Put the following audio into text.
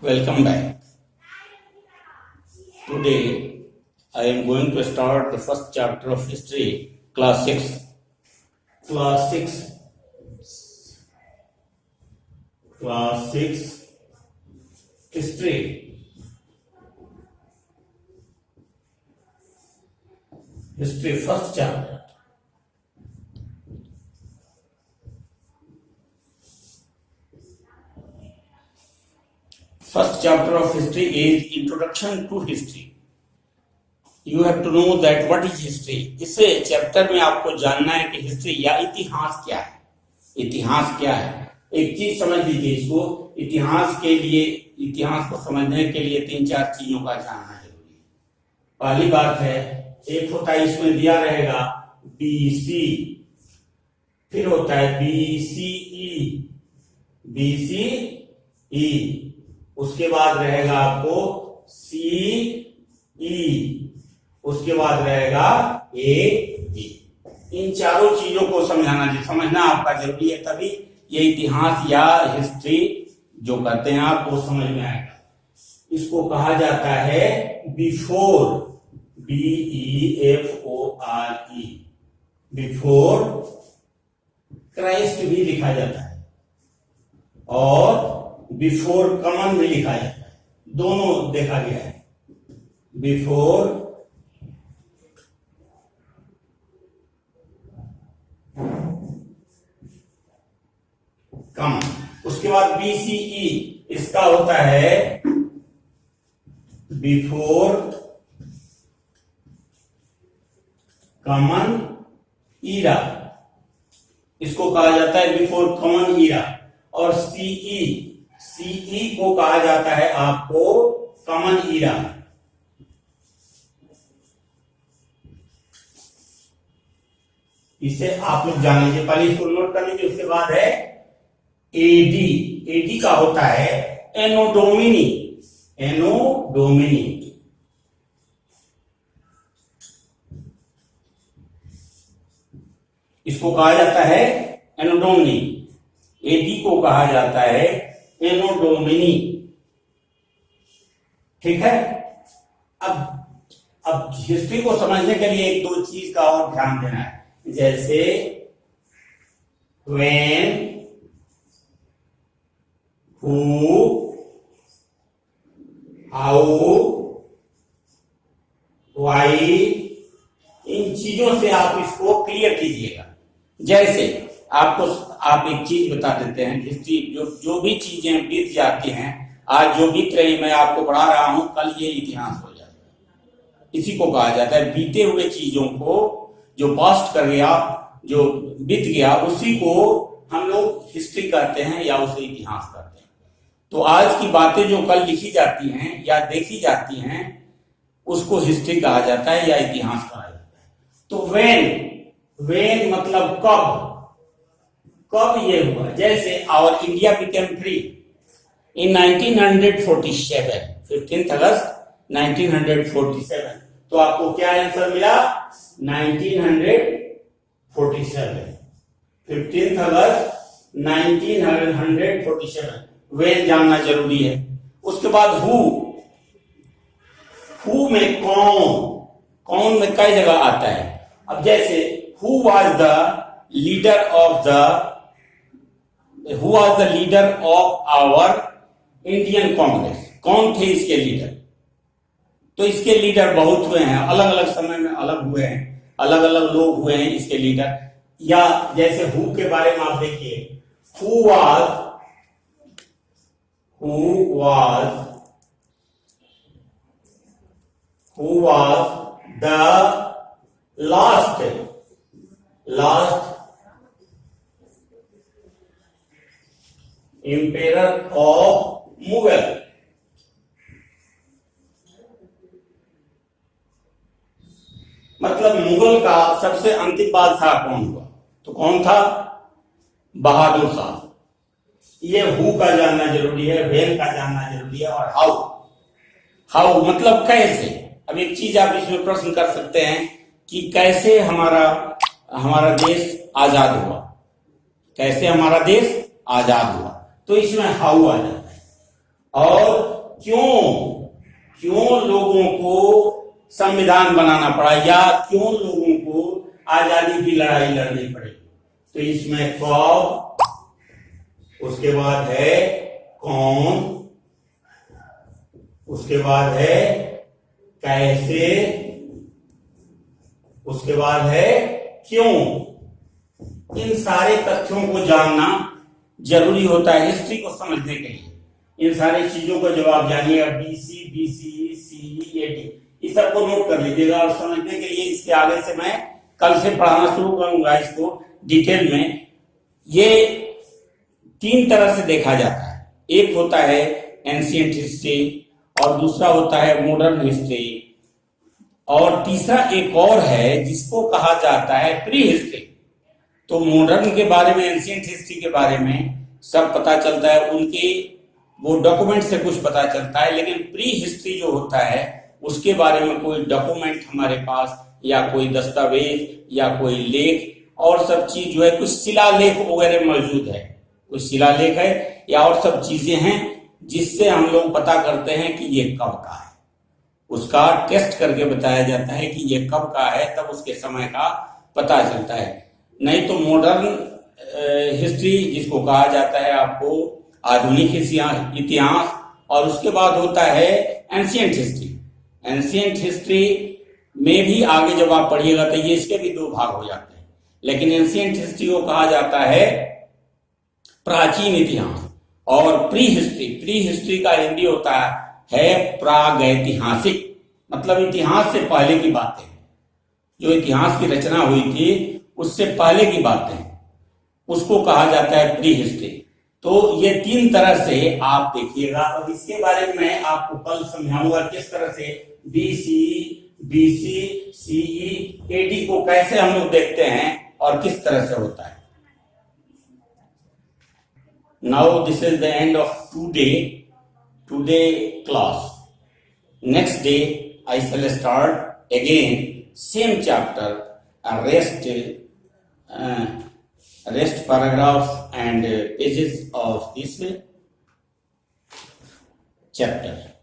Welcome back. Today I am going to start the first chapter of history, class 6. Class 6. Class 6 history. History first chapter. First chapter of history is Introduction to History. You have to know that what is history. इस chapter में आपको जानना है कि history या इतिहास क्या है. इतिहास क्या है, एक चीज समझ लीजिए. इसको इतिहास के लिए, इतिहास को समझने के लिए 3-4 चीजों का जानना जरूरी है. पहली बात है, एक होता है इसमें दिया रहेगा BC, फिर होता है BCE, उसके बाद रहेगा आपको CE, उसके बाद रहेगा AD. इन चारों चीजों को समझना आपका जरूरी है, तभी ये इतिहास या हिस्ट्री जो करते हैं आप वो समझ में आएगा. इसको कहा जाता है बिफोर, BEFORE, बिफोर क्राइस्ट भी लिखा जाता है और बिफोर कॉमन भी लिखा जाता है. दोनों देखा गया है. Before common. उसके बाद BCE, इसका होता है बिफोर कॉमन ईरा, इसको कहा जाता है बिफोर कॉमन ईरा. और CE को कहा जाता है आपको कॉमन ईरा. इसे आप लोग जान लीजिए, पहले इसको नोट कर लीजिए. उसके बाद है AD का होता है एनो डोमिनी. इसको कहा जाता है एनोडोमिनी. AD को कहा जाता है एनोडोमिनी. ठीक है. अब हिस्ट्री को समझने के लिए 1-2 चीज का और ध्यान देना है. जैसे when, who, how, why, इन चीजों से आप इसको क्लियर कीजिएगा. जैसे आप एक चीज बता देते हैं. हिस्ट्री जो भी चीजें बीत जाती हैं, आज जो बीत रही मैं आपको पढ़ा रहा हूं, कल ये इतिहास हो जाता है. इसी को कहा जाता है बीते हुए चीजों को, जो पास्ट कर गया, जो बीत गया, उसी को हम लोग हिस्ट्री कहते हैं या उसे इतिहास कहते हैं. तो आज की बातें जो कल लिखी जाती हैं या देखी जाती हैं, उसको हिस्ट्री कहा जाता है या इतिहास कहा जाता है. तो वेन मतलब कब ये हुआ. जैसे our India became free in 1947, 15 अगस्त 1947. तो आपको क्या आंसर मिला? 1947, 15 अगस्त 1947. वेन जानना जरूरी है. उसके बाद हु में कौन में कई जगह आता है. अब जैसे who was the leader of our Indian Congress. कौन थे इसके लीडर? तो इसके लीडर बहुत हुए हैं, अलग अलग समय में अलग हुए हैं, अलग अलग लोग हुए हैं इसके लीडर. या जैसे हु के बारे में आप देखिए, who was the last emperor of Mughal. मतलब मुगल का सबसे अंतिम बादशाह कौन हुआ? तो कौन था? बहादुर शाह. ये हु का जानना जरूरी है, वेन का जानना जरूरी है. और हाउ मतलब कैसे. अब एक चीज आप इसमें प्रश्न कर सकते हैं कि कैसे हमारा देश आजाद हुआ, कैसे हमारा देश आजाद हुआ. तो इसमें हाउ आ जाता है. और क्यों क्यों लोगों को संविधान बनाना पड़ा या क्यों लोगों को आजादी की लड़ाई लड़नी पड़ी। तो इसमें कब, उसके बाद है कौन, उसके बाद है कैसे, उसके बाद है क्यों। इन सारे तथ्यों को जानना जरूरी होता है हिस्ट्री को समझने के लिए। इन सारी चीजों को जब आप जानिएगा, बीसी, बीसी, सी, एडी, इस सबको नोट कर लीजिएगा। और समझने के लिए इसके आगे से मैं कल से पढ़ाना शुरू करूंगा इसको डिटेल में। ये 3 तरह से देखा जाता है। एक होता है एंशिएंट हिस्ट्री, और दूसरा होता है मॉडर्न हिस्ट्री, और तीसरा एक और है जिसको कहा जाता है प्री हिस्ट्री। तो मॉडर्न के बारे में, एंशिएंट हिस्ट्री के बारे में सब पता चलता है, उनके वो डॉक्यूमेंट से कुछ पता चलता है। लेकिन प्री हिस्ट्री जो होता है उसके बारे में कोई डॉक्यूमेंट हमारे पास या कोई दस्तावेज या कोई लेख और सब चीज जो है, कुछ शिलालेख वगैरह मौजूद है, कुछ शिलालेख है या और सब चीजें हैं जिससे हम लोग पता करते हैं कि ये कब का है। उसका टेस्ट करके बताया जाता है कि ये कब का है, तब उसके समय का पता चलता है। नहीं तो मॉडर्न हिस्ट्री जिसको कहा जाता है आपको आधुनिक इतिहास, और उसके बाद होता है एंशिएंट हिस्ट्री। एंशिएंट हिस्ट्री में भी आगे जब आप पढ़िएगा तो ये इसके भी 2 भाग हो जाते हैं। लेकिन एंशिएंट हिस्ट्री को कहा जाता है प्राचीन इतिहास। और प्री हिस्ट्री का हिंदी होता है प्रागैतिहासिक, मतलब इतिहास से पहले की बातें, जो इतिहास की रचना हुई थी उससे पहले की बातें, उसको कहा जाता है प्री हिस्ट्री। तो ये 3 तरह से आप देखिएगा, और इसके बारे में आपको कल समझाऊंगा किस तरह से बीसी, सीई, एडी को कैसे हम लोग देखते हैं और किस तरह से होता है। Now this is the end of today class. Next day I shall start again same chapter, rest paragraphs and pages of this chapter.